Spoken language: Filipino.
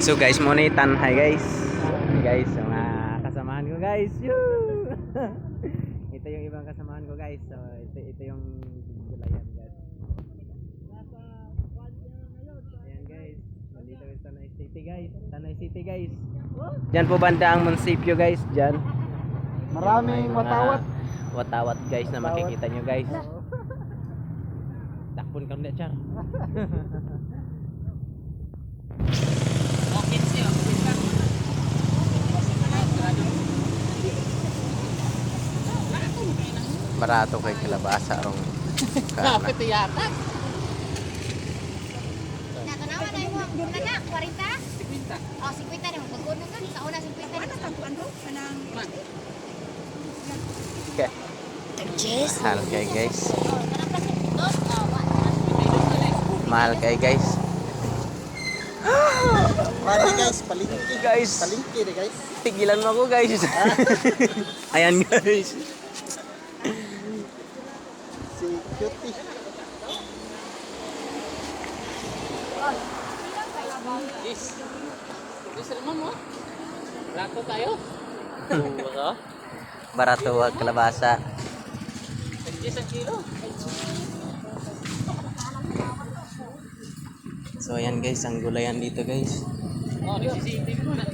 So guys, muna hi guys. Guys, mga kasamahan ko guys. Yoo! Ito yung ibang kasamahan ko guys. So ito yung gulayan guys. Ayan guys. Nandito sa Tanay City guys. Tanay City guys. Diyan po banda ang munisipyo guys. Diyan. Maraming watawat. Watawat guys na makikita nyo guys. Takpon kami na char. Barato kay kalabasa rong kana. Kapit yata. Nakanawa na yung mga anak, 40? 50. Oh, 50 na. Magkuno ka. Sa una, 50 na. Ano tampuan ro? Anang... Okay. Yes. Mahal kay guys. Oh, kanang plastic. Dos. Mahal kay guys. Pare guys, palingki. Guys. Palingki deh guys. Tigilan mo ako guys. Ayan guys. Si Cutie. Yes. Gusto naman mo? Rato tayo. Barato ang kalabasa. 10 ang kilo. So ayan guys, ang gulayan dito guys. Oh, nagsisintip mo na.